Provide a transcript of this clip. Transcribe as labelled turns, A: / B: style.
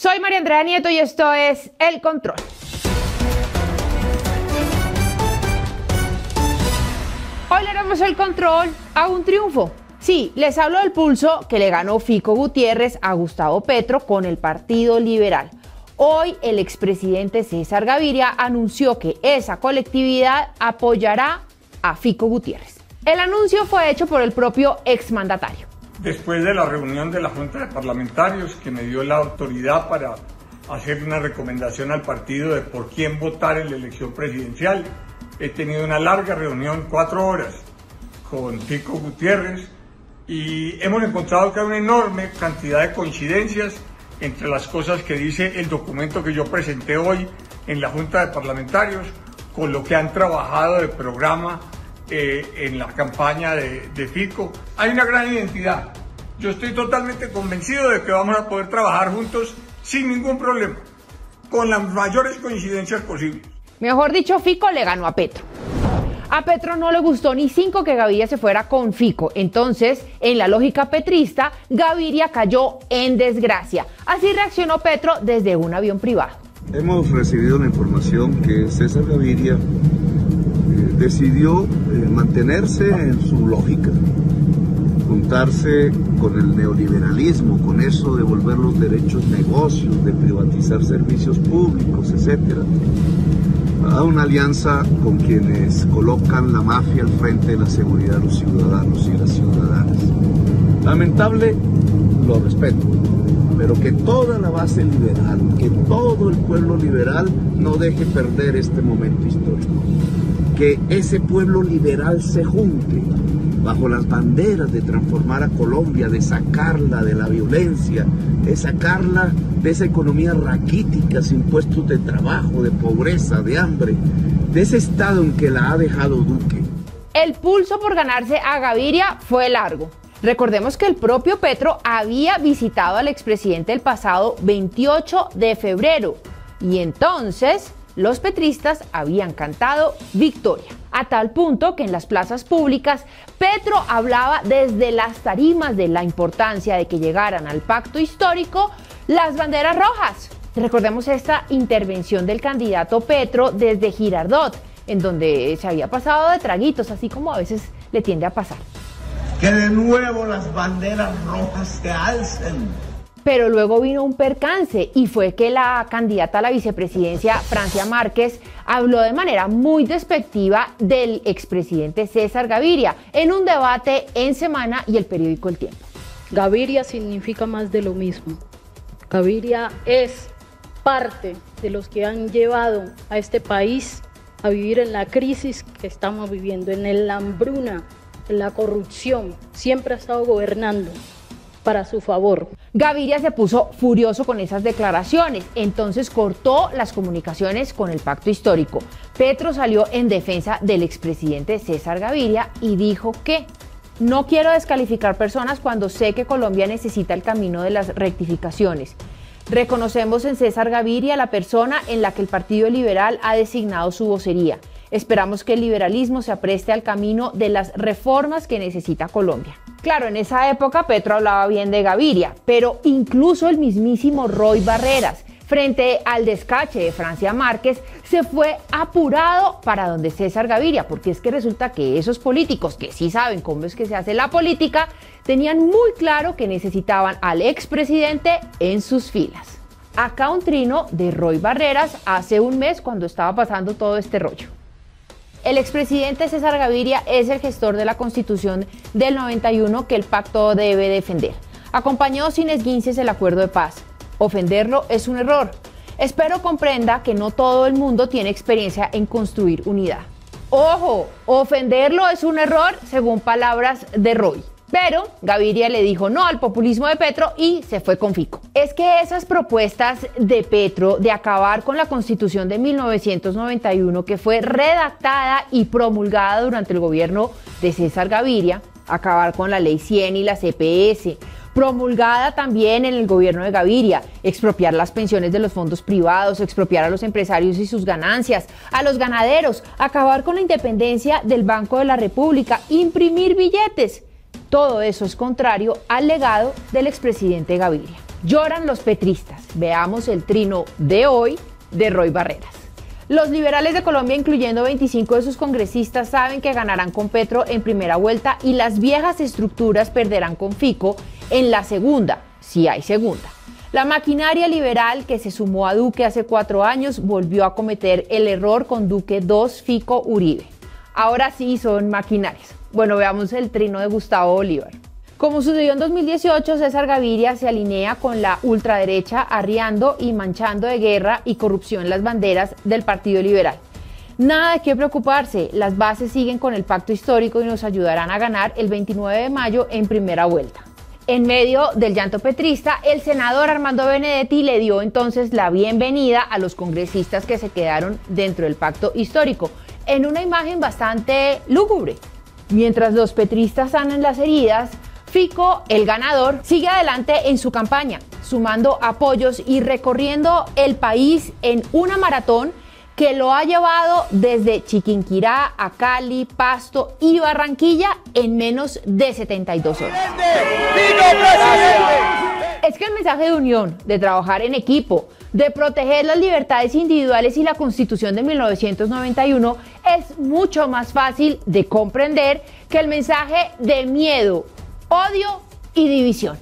A: Soy María Andrea Nieto y esto es El Control. Hoy le damos el control a un triunfo. Sí, les hablo del pulso que le ganó Fico Gutiérrez a Gustavo Petro con el Partido Liberal. Hoy el expresidente César Gaviria anunció que esa colectividad apoyará a Fico Gutiérrez. El anuncio fue hecho por el propio exmandatario.
B: Después de la reunión de la Junta de Parlamentarios, que me dio la autoridad para hacer una recomendación al partido de por quién votar en la elección presidencial, he tenido una larga reunión, 4 horas, con Fico Gutiérrez, y hemos encontrado que hay una enorme cantidad de coincidencias entre las cosas que dice el documento que yo presenté hoy en la Junta de Parlamentarios, con lo que han trabajado de programa en la campaña de Fico. Hay una gran identidad. Yo estoy totalmente convencido de que vamos a poder trabajar juntos sin ningún problema, con las mayores coincidencias posibles.
A: Mejor dicho, Fico le ganó a Petro. A Petro no le gustó ni 5 que Gaviria se fuera con Fico. Entonces, en la lógica petrista, Gaviria cayó en desgracia. Así reaccionó Petro desde un avión privado.
C: Hemos recibido la información que César Gaviria decidió mantenerse en su lógica, juntarse con el neoliberalismo, con eso de volver los derechos negocios, de privatizar servicios públicos, etcétera. A una alianza con quienes colocan la mafia al frente de la seguridad de los ciudadanos y las ciudadanas. Lamentable, lo respeto, pero que toda la base liberal, que todo el pueblo liberal no deje perder este momento histórico. Que ese pueblo liberal se junte bajo las banderas de transformar a Colombia, de sacarla de la violencia, de sacarla de esa economía raquítica, sin puestos de trabajo, de pobreza, de hambre, de ese estado en que la ha dejado Duque.
A: El pulso por ganarse a Gaviria fue largo. Recordemos que el propio Petro había visitado al expresidente el pasado 28 de febrero y entonces los petristas habían cantado victoria. A tal punto que en las plazas públicas Petro hablaba desde las tarimas de la importancia de que llegaran al pacto histórico las banderas rojas. Recordemos esta intervención del candidato Petro desde Girardot, en donde se había pasado de traguitos, así como a veces le tiende a pasar.
D: Que de nuevo las banderas rojas se alcen.
A: Pero luego vino un percance y fue que la candidata a la vicepresidencia, Francia Márquez, habló de manera muy despectiva del expresidente César Gaviria en un debate en Semana y el periódico El Tiempo.
E: Gaviria significa más de lo mismo. Gaviria es parte de los que han llevado a este país a vivir en la crisis que estamos viviendo, en la hambruna, en la corrupción. Siempre ha estado gobernando para su favor.
A: Gaviria se puso furioso con esas declaraciones, entonces cortó las comunicaciones con el pacto histórico. Petro salió en defensa del expresidente César Gaviria y dijo que no quiero descalificar personas cuando sé que Colombia necesita el camino de las rectificaciones. Reconocemos en César Gaviria la persona en la que el Partido Liberal ha designado su vocería. Esperamos que el liberalismo se apreste al camino de las reformas que necesita Colombia. Claro, en esa época Petro hablaba bien de Gaviria, pero incluso el mismísimo Roy Barreras, frente al descache de Francia Márquez, se fue apurado para donde César Gaviria, porque es que resulta que esos políticos que sí saben cómo es que se hace la política, tenían muy claro que necesitaban al expresidente en sus filas. Acá un trino de Roy Barreras hace un mes cuando estaba pasando todo este rollo. El expresidente César Gaviria es el gestor de la Constitución del 91 que el pacto debe defender. Acompañó sin esguinces el acuerdo de paz. Ofenderlo es un error. Espero comprenda que no todo el mundo tiene experiencia en construir unidad. Ojo, ofenderlo es un error según palabras de Roy. Pero Gaviria le dijo no al populismo de Petro y se fue con Fico. Es que esas propuestas de Petro de acabar con la Constitución de 1991, que fue redactada y promulgada durante el gobierno de César Gaviria, acabar con la Ley 100 y la CPS, promulgada también en el gobierno de Gaviria, expropiar las pensiones de los fondos privados, expropiar a los empresarios y sus ganancias, a los ganaderos, acabar con la independencia del Banco de la República, imprimir billetes. Todo eso es contrario al legado del expresidente Gaviria. Lloran los petristas. Veamos el trino de hoy de Roy Barreras. Los liberales de Colombia, incluyendo 25 de sus congresistas, saben que ganarán con Petro en primera vuelta y las viejas estructuras perderán con Fico en la segunda, si hay segunda. La maquinaria liberal que se sumó a Duque hace 4 años volvió a cometer el error con Duque 2, Fico, Uribe. Ahora sí son maquinarias. Bueno, veamos el trino de Gustavo Bolívar. Como sucedió en 2018, César Gaviria se alinea con la ultraderecha, arriando y manchando de guerra y corrupción las banderas del Partido Liberal. Nada de qué preocuparse, las bases siguen con el pacto histórico y nos ayudarán a ganar el 29 de mayo en primera vuelta. En medio del llanto petrista, el senador Armando Benedetti le dio entonces la bienvenida a los congresistas que se quedaron dentro del pacto histórico, en una imagen bastante lúgubre. Mientras los petristas sanan las heridas, Fico, el ganador, sigue adelante en su campaña, sumando apoyos y recorriendo el país en una maratón que lo ha llevado desde Chiquinquirá a Cali, Pasto y Barranquilla en menos de 72 horas. Es que el mensaje de unión, de trabajar en equipo, de proteger las libertades individuales y la Constitución de 1991 es mucho más fácil de comprender que el mensaje de miedo, odio y división.